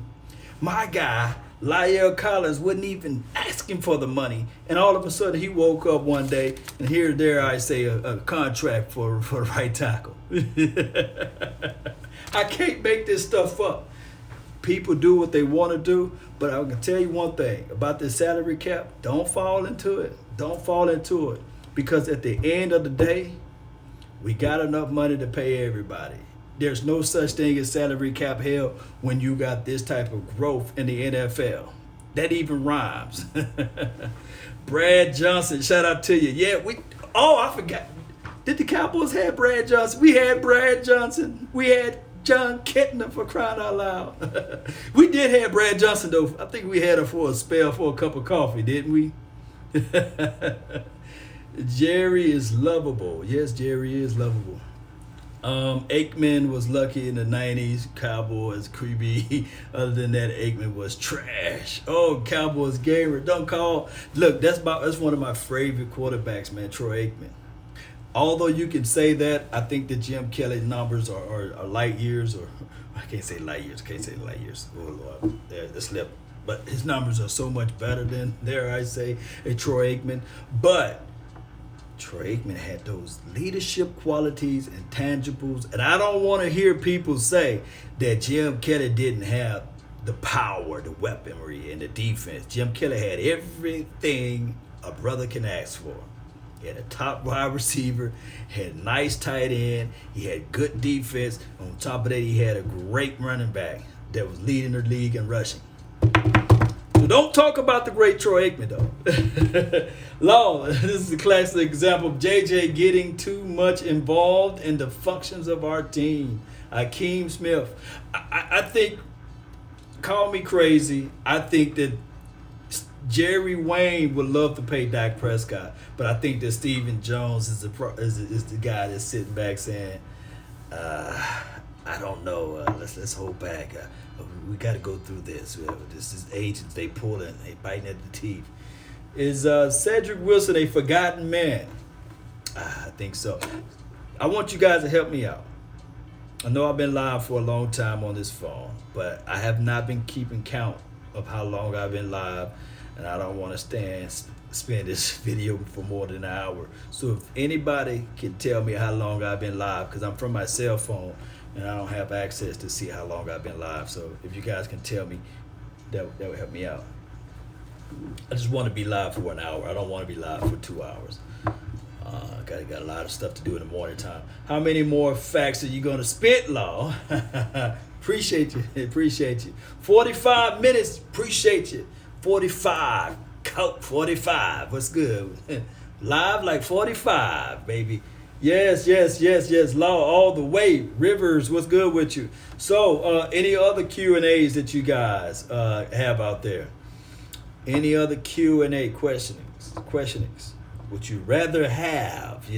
my guy, La'el Collins, wasn't even asking for the money. And all of a sudden he woke up one day and here, there I say a contract for right tackle. I can't make this stuff up. People do what they want to do, but I can tell you one thing about this salary cap. Don't fall into it. Don't fall into it. Because at the end of the day, we got enough money to pay everybody. There's no such thing as salary cap hell when you got this type of growth in the NFL. That even rhymes. Brad Johnson, shout out to you. Yeah, I forgot. Did the Cowboys have Brad Johnson? We had Brad Johnson. We had John Kettner, for crying out loud. We did have Brad Johnson, though. I think we had him for a spell for a cup of coffee, didn't we? Jerry is lovable. Yes, Jerry is lovable. Aikman was lucky in the 90s. Cowboys, creepy. Other than that, Aikman was trash. Oh, Cowboys gamer. Don't call. Look, that's one of my favorite quarterbacks, man, Troy Aikman. Although you can say that, I think the Jim Kelly numbers are light years, or I can't say light years. Oh, Lord, the slip. But his numbers are so much better than, dare I say, a Troy Aikman. But Troy Aikman had those leadership qualities and tangibles. And I don't want to hear people say that Jim Kelly didn't have the power, the weaponry, and the defense. Jim Kelly had everything a brother can ask for. He had a top wide receiver, had a nice tight end, he had good defense. On top of that, he had a great running back that was leading the league in rushing. So don't talk about the great Troy Aikman, though. Law, this is a classic example of JJ getting too much involved in the functions of our team. Akeem Smith. I think, call me crazy, I think that Jerry Wayne would love to pay Dak Prescott, but I think that Stephen Jones is the guy that's sitting back saying, I don't know. Let's hold back. We got to go through this. This is agents. They pulling. They biting at the teeth. Is Cedric Wilson a forgotten man? I think so. I want you guys to help me out. I know I've been live for a long time on this phone, but I have not been keeping count of how long I've been live, and I don't want to spend this video for more than an hour. So if anybody can tell me how long I've been live, because I'm from my cell phone and I don't have access to see how long I've been live. So if you guys can tell me, that would help me out. I just want to be live for an hour. I don't want to be live for 2 hours. Got a lot of stuff to do in the morning time. How many more facts are you gonna spit, Law? Appreciate you. 45 minutes. Appreciate you. 45. 45. What's good? Live like 45, baby. Yes. Law all the way. Rivers, what's good with you? So, any other Q&As that you guys have out there? Any other Q&A questionings? Would you rather have,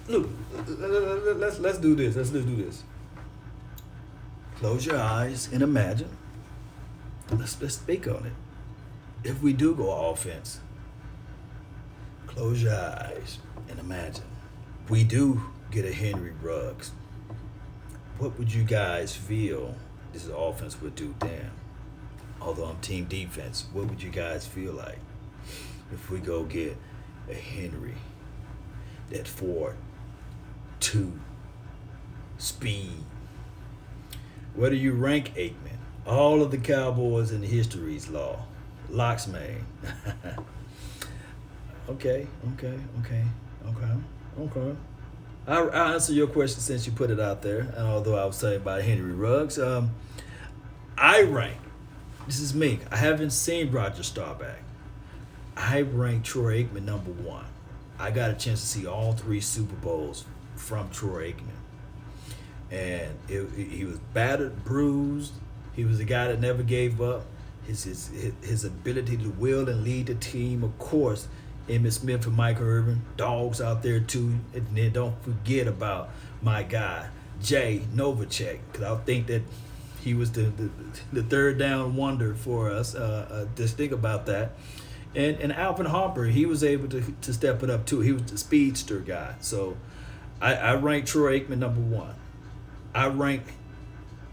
look, let's do this. Let's do this. Close your eyes and imagine. Let's speak on it. If we do go offense, close your eyes and imagine. We do get a Henry Ruggs. What would you guys feel this offense would do then? Although I'm team defense, what would you guys feel like if we go get a Henry, that 4.2 speed? Where do you rank Aikman? All of the Cowboys in history's Law. Locks, man. Okay. I'll answer your question since you put it out there. And although I was saying about Henry Ruggs, I rank. This is me. I haven't seen Roger Staubach. I rank Troy Aikman number 1. I got a chance to see all 3 Super Bowls from Troy Aikman. And he was battered, bruised. He was a guy that never gave up. His ability to will and lead the team, of course, Emmitt Smith and Michael Irvin, dogs out there too. And then don't forget about my guy, Jay Novacek, because I think that he was the third down wonder for us. Just think about that. And Alvin Harper, he was able to step it up too. He was the speedster guy. So I rank Troy Aikman number 1. I rank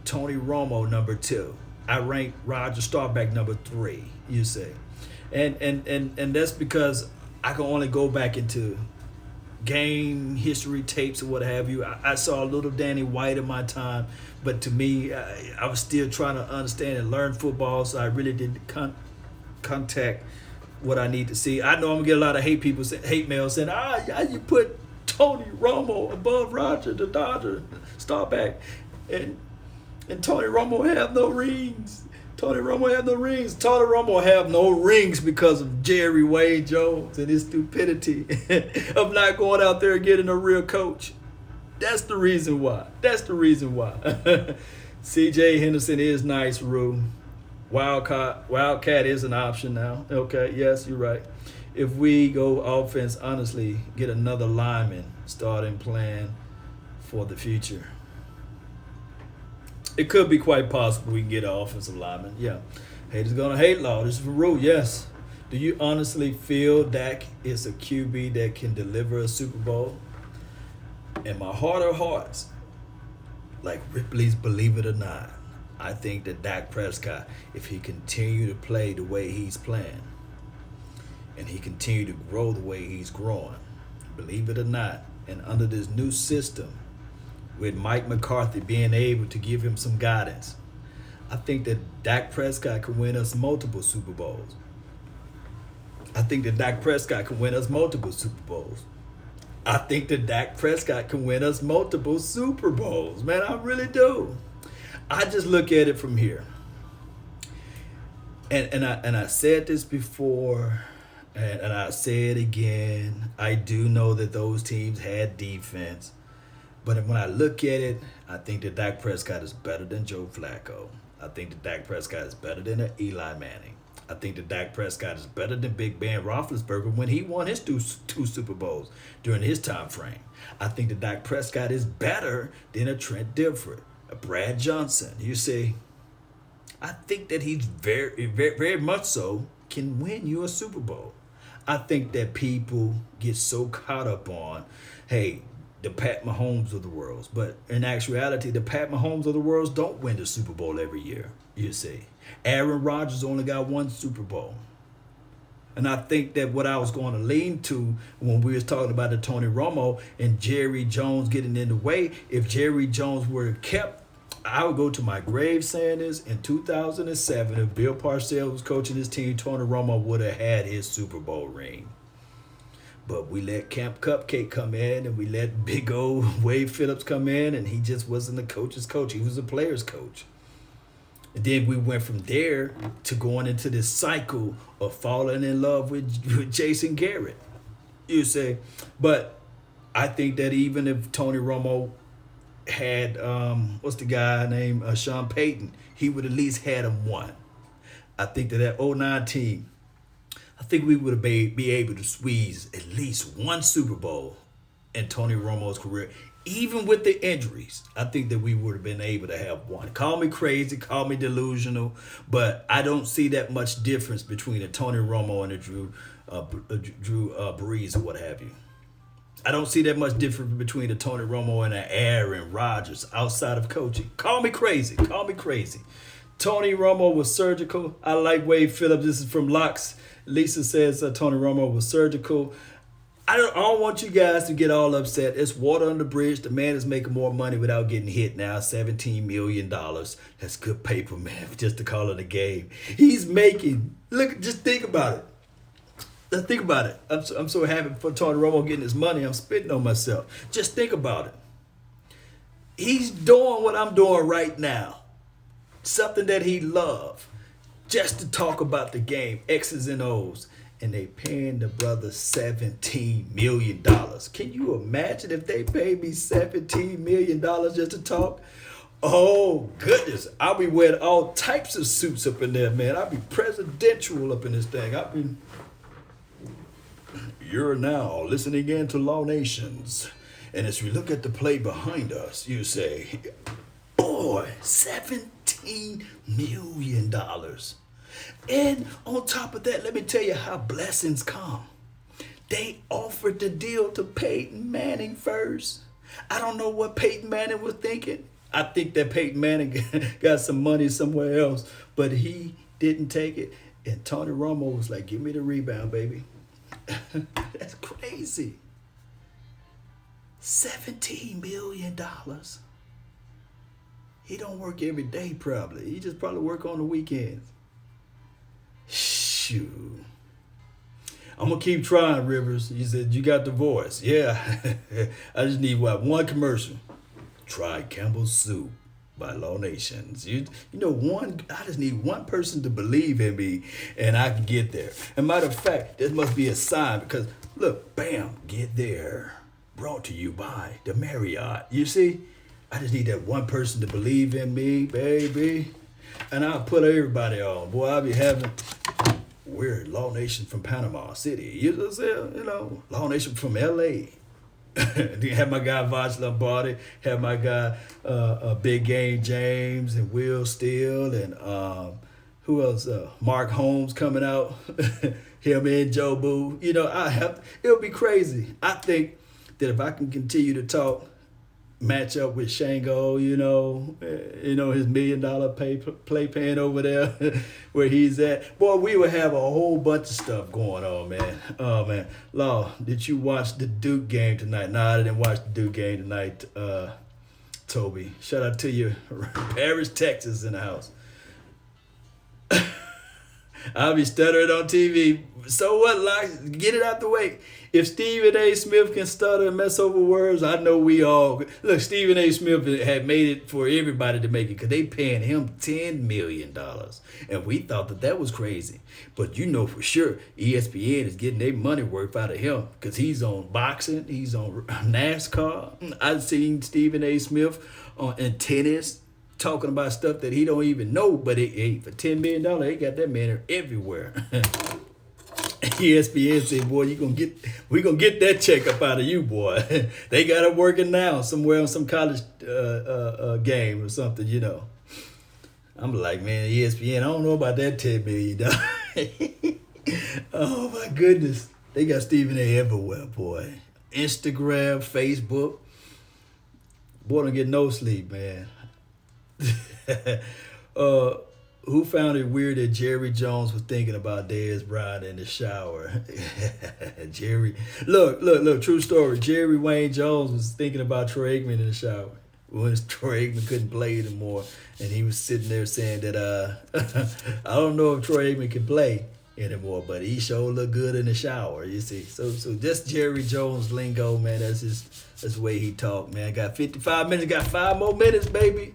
Tony Romo number 2. I rank Roger Staubach number 3, you say. And that's because I can only go back into game history tapes or what have you. I saw a little Danny White in my time, but to me, I was still trying to understand and learn football, so I really didn't contact what I need to see. I know I'm gonna get a lot of hate mail saying, how you put Tony Romo above Roger the Dodger Staubach, and Tony Romo have no rings. Tony Romo have no rings because of Jerry Wayne Jones and his stupidity of not going out there and getting a real coach. That's the reason why. C.J. Henderson is nice, Rue. Wildcat is an option now. Okay, yes, you're right. If we go offense, honestly, get another lineman starting plan for the future. It could be quite possible we can get an offensive lineman. Yeah. Haters gonna hate, Law. This is for Rue. Yes. Do you honestly feel Dak is a QB that can deliver a Super Bowl? In my heart of hearts, like Ripley's Believe It or Not, I think that Dak Prescott, if he continue to play the way he's playing, and he continue to grow the way he's growing, believe it or not, and under this new system, with Mike McCarthy being able to give him some guidance, I think that Dak Prescott can win us multiple Super Bowls. I think that Dak Prescott can win us multiple Super Bowls. Man, I really do. I just look at it from here. And I said this before, and I say it again. I do know that those teams had defense. But when I look at it, I think that Dak Prescott is better than Joe Flacco. I think that Dak Prescott is better than Eli Manning. I think that Dak Prescott is better than Big Ben Roethlisberger when he won his two Super Bowls during his time frame. I think that Dak Prescott is better than a Trent Dilfer, a Brad Johnson. You see, I think that he's very much so can win you a Super Bowl. I think that people get so caught up on, hey, the Pat Mahomes of the world. But in actuality, the Pat Mahomes of the world don't win the Super Bowl every year, you see. Aaron Rodgers only got one Super Bowl. And I think that what I was going to lean to when we was talking about the Tony Romo and Jerry Jones getting in the way, if Jerry Jones were kept, I would go to my grave saying this, in 2007, if Bill Parcells was coaching his team, Tony Romo would have had his Super Bowl ring. But we let Camp Cupcake come in, and we let big old Wade Phillips come in, and he just wasn't the coach's coach. He was a player's coach. And then we went from there to going into this cycle of falling in love with Jason Garrett. You say, but I think that even if Tony Romo had, what's the guy named Sean Payton, he would at least had him one. I think that 09 team, I think we would be able to squeeze at least one Super Bowl in Tony Romo's career. Even with the injuries, I think that we would have been able to have one. Call me crazy, call me delusional, but I don't see that much difference between a Tony Romo and a Drew Brees or what have you. I don't see that much difference between a Tony Romo and an Aaron Rodgers outside of coaching. Call me crazy, call me crazy. Tony Romo was surgical. I like Wade Phillips. This is from Locks. Lisa says Tony Romo was surgical. I don't want you guys to get all upset. It's water on the bridge. The man is making more money without getting hit now. $17 million. That's good paper, man, just to call it a game. He's making, look, just think about it. Let's think about it. I'm so happy for Tony Romo getting his money. I'm spitting on myself. Just think about it. He's doing what I'm doing right now. Something that he loves. Just to talk about the game, X's and O's. And they paying the brother $17 million. Can you imagine if they paid me $17 million just to talk? Oh, goodness. I'll be wearing all types of suits up in there, man. I'll be presidential up in this thing. You're now listening in to Law Nations. And as we look at the play behind us, you say, boy, $17 million. And on top of that, let me tell you how blessings come. They offered the deal to Peyton Manning first. I don't know what Peyton Manning was thinking. I think that Peyton Manning got some money somewhere else, but he didn't take it. And Tony Romo was like, give me the rebound, baby. That's crazy. $17 million. He don't work every day probably. He just probably work on the weekends. Shoot. I'm going to keep trying, Rivers. He said, you got the voice. Yeah. I just need one commercial. Try Campbell's Soup by Law Nations. I just need one person to believe in me and I can get there. And matter of fact, this must be a sign because look, bam, get there. Brought to you by the Marriott. You see, I just need that one person to believe in me, baby. And I'll put everybody on. Boy, I'll be having weird Law Nation from Panama City. Law Nation from LA. Then have my guy Vaj Lombardi, have my guy Big Game James and Will Steele and who else? Mark Holmes coming out. Him and Joe Boo. It'll be crazy. I think that if I can continue to talk, match up with Shango, his $1 million playpen over there where he's at. Boy, we would have a whole bunch of stuff going on, man. Oh, man. Law, did you watch the Duke game tonight? Nah, I didn't watch the Duke game tonight, Toby. Shout out to you. Paris, Texas in the house. I'll be stuttering on TV. So what, Locke? Get it out the way. If Stephen A. Smith can stutter and mess over words, I know we all. Look, Stephen A. Smith had made it for everybody to make it because they paying him $10 million. And we thought that was crazy. But for sure, ESPN is getting their money worth out of him because he's on boxing, he's on NASCAR. I've seen Stephen A. Smith in tennis, talking about stuff that he don't even know. But hey, for $10 million, they got that man everywhere. ESPN said, "Boy, we gonna get that check up out of you, boy." They got it working now somewhere on some college game or something, you know. I'm like, man, ESPN, I don't know about that $10 million. Oh my goodness, they got Stephen A. everywhere, boy. Instagram, Facebook. Boy, don't get no sleep, man. Who found it weird that Jerry Jones was thinking about Dez Bryant in the shower? Jerry, look, true story. Jerry Wayne Jones was thinking about Troy Aikman in the shower when Troy Aikman couldn't play anymore, and he was sitting there saying that I don't know if Troy Aikman can play anymore, but he sure look good in the shower. You see, so just Jerry Jones lingo, man. That's the way he talk, man. Got 55 minutes, got 5 more minutes, baby.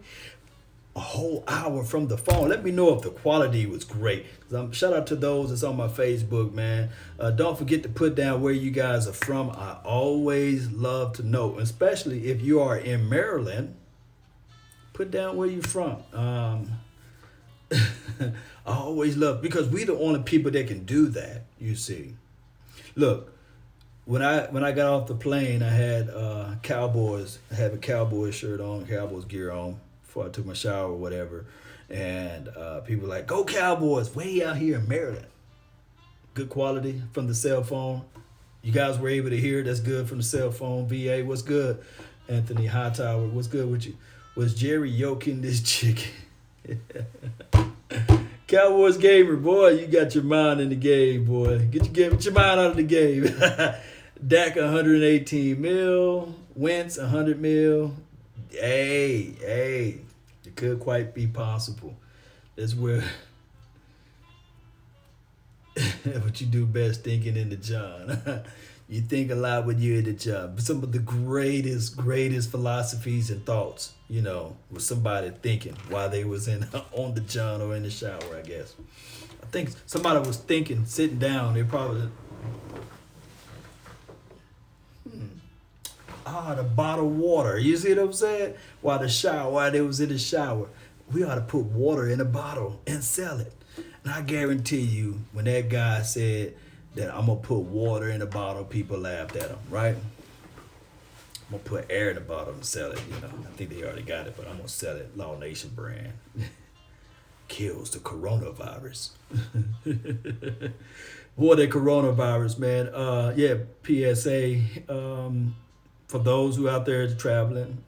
A whole hour from the phone. Let me know if the quality was great. Shout out to those that's on my Facebook, man. Don't forget to put down where you guys are from. I always love to know, especially if you are in Maryland. Put down where you're from. I always love, because we the only people that can do that. You see, look. When I got off the plane, I had Cowboys. I have a Cowboys shirt on, Cowboys gear on, before I took my shower or whatever. And people were like, "Go Cowboys!" Way out here in Maryland. Good quality from the cell phone. You guys were able to hear. That's good from the cell phone. VA, what's good? Anthony Hightower, what's good with you? Was Jerry yoking this chicken? Cowboys gamer, boy, you got your mind in the game, boy. Get your mind out of the game. Dak 118 mil, Wentz 100 mil. Hey, it could quite be possible. That's where what you do best, thinking in the John. You think a lot when you're in the job. Some of the greatest philosophies and thoughts, you know, was somebody thinking while they was on the John or in the shower, I guess. I think somebody was thinking, sitting down. They probably, the bottled water. You see what I'm saying? While they was in the shower, we ought to put water in a bottle and sell it. And I guarantee you, when that guy said that I'm going to put water in a bottle, people laughed at him, right? I'm going to put air in the bottle and sell it, you know. I think they already got it, but I'm going to sell it. Law Nation brand. Kills the coronavirus. Boy, that coronavirus, man. PSA. For those who out there traveling,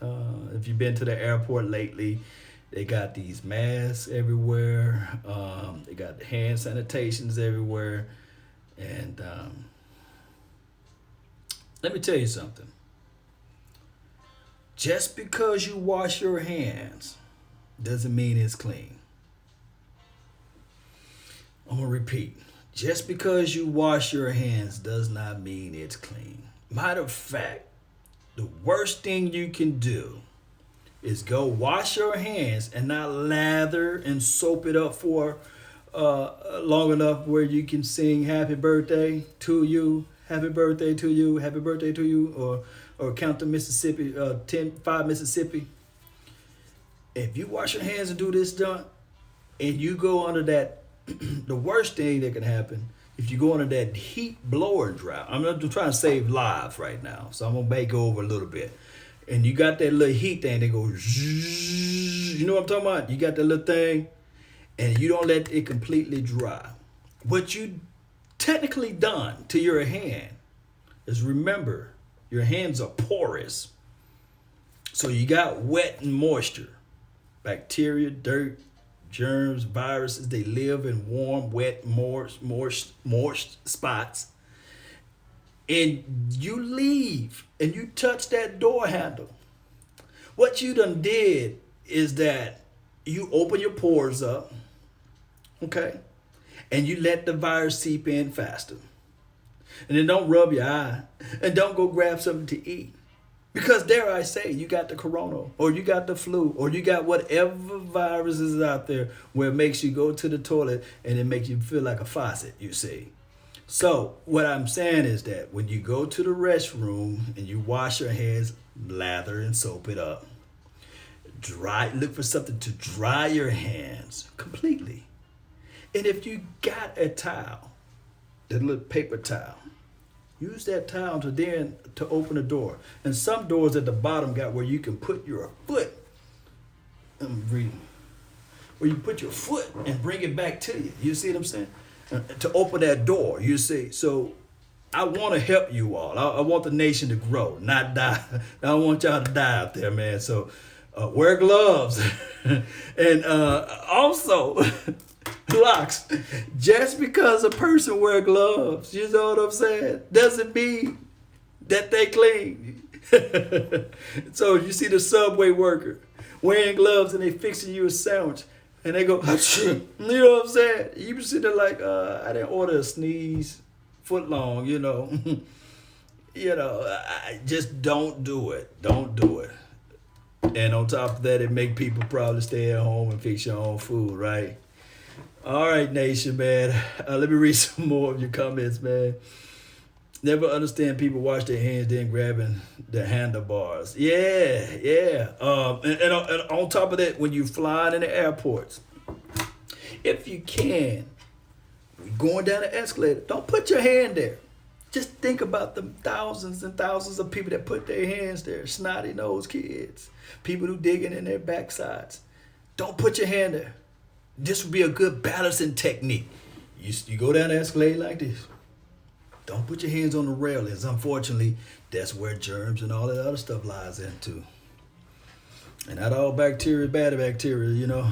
if you've been to the airport lately, they got these masks everywhere. They got hand sanitations everywhere. And let me tell you something. Just because you wash your hands doesn't mean it's clean. I'm going to repeat. Just because you wash your hands does not mean it's clean. Matter of fact, the worst thing you can do is go wash your hands and not lather and soap it up for long enough where you can sing happy birthday to you, happy birthday to you, happy birthday to you, or count the Mississippi, 5 Mississippi. If you wash your hands and do this done, and you go under that, the worst thing that can happen, if you go under that heat blower drought, I'm not trying to save lives right now, so I'm going to make over a little bit. And you got that little heat thing that goes, you know what I'm talking about? You got that little thing, and you don't let it completely dry. What you technically done to your hand is, remember, your hands are porous. So you got wet and moisture. Bacteria, dirt, germs, viruses, they live in warm, wet, moist spots. And you leave and you touch that door handle. What you done did is that you open your pores up, okay? And you let the virus seep in faster. And then don't rub your eye. And don't go grab something to eat. Because dare I say, you got the corona, or you got the flu, or you got whatever virus is out there where it makes you go to the toilet and it makes you feel like a faucet, you see. So what I'm saying is that when you go to the restroom and you wash your hands, lather and soap it up. Look for something to dry your hands completely. And if you got a towel, that little paper towel, use that towel to open the door. And some doors at the bottom got where you can put your foot. I'm reading. Where you put your foot and bring it back to you. You see what I'm saying? To open that door, you see. So I want to help you all. I want the nation to grow, not die. I don't want y'all to die out there, man. So wear gloves. And also, locks. Just because a person wear gloves, you know what I'm saying, doesn't mean that they clean. So you see the Subway worker wearing gloves and they fixing you a sandwich. And they go, you know what I'm saying? You be sitting there like, I didn't order a sneeze foot long, you know. Just don't do it. Don't do it. And on top of that, it make people probably stay at home and fix your own food, right? All right, nation, man. Let me read some more of your comments, man. Never understand people wash their hands then grabbing the handlebars. Yeah. And on top of that, when you flying in the airports, if you can, going down the escalator, don't put your hand there. Just think about the thousands and thousands of people that put their hands there. Snotty nosed kids, people who digging in their backsides. Don't put your hand there. This would be a good balancing technique. You go down the escalator like this. Don't put your hands on the railings. Unfortunately, that's where germs and all that other stuff lies into. And not all bacteria is bad bacteria, you know.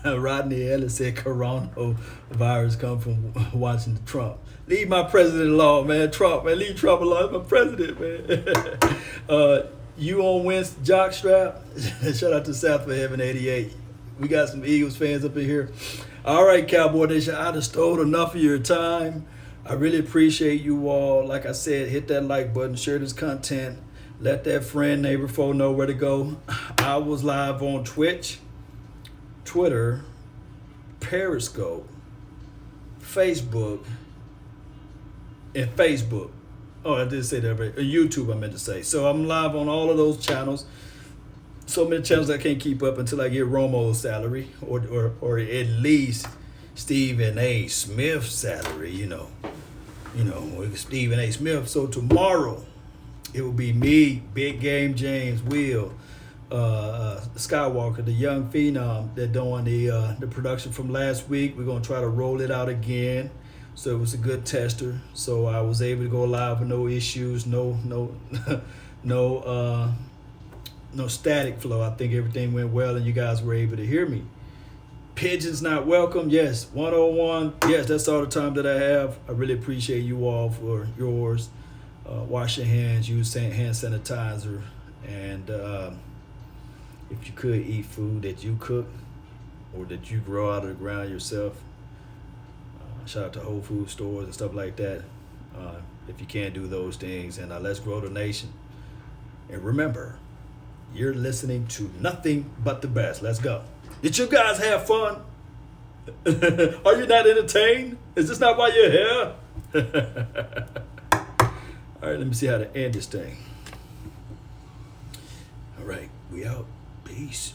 Rodney Ellis said coronavirus come from watching Trump. Leave my president alone, man. Trump, man. Leave Trump alone. My president, man. You on Winston jockstrap? Shout out to South for Heaven 88. We got some Eagles fans up in here. All right, Cowboy Nation. I just stole enough of your time. I really appreciate you all. Like I said, hit that like button, share this content, let that friend, neighbor, foe know where to go. I was live on Twitch, Twitter, Periscope, Facebook, and Facebook. Oh, I did say that, right? YouTube, I meant to say. So I'm live on all of those channels. So many channels I can't keep up until I get Romo's salary, or at least Stephen A. Smith's salary, you know, Stephen A. Smith. So tomorrow, it will be me, Big Game James, Will, Skywalker, the young phenom that doing the production from last week. We're gonna try to roll it out again. So it was a good tester. So I was able to go live with no issues, no static flow. I think everything went well and you guys were able to hear me. Pigeons not welcome. Yes. 101. Yes, that's all the time that I have. I really appreciate you all for yours. Wash your hands, use hand sanitizer, and if you could eat food that you cook or that you grow out of the ground yourself. Shout out to Whole Food stores and stuff like that. If you can't do those things, and let's grow the nation. And remember, you're listening to nothing but the best. Let's go. Did you guys have fun? Are you not entertained? Is this not why you're here? All right, let me see how to end this thing. All right, we out. Peace.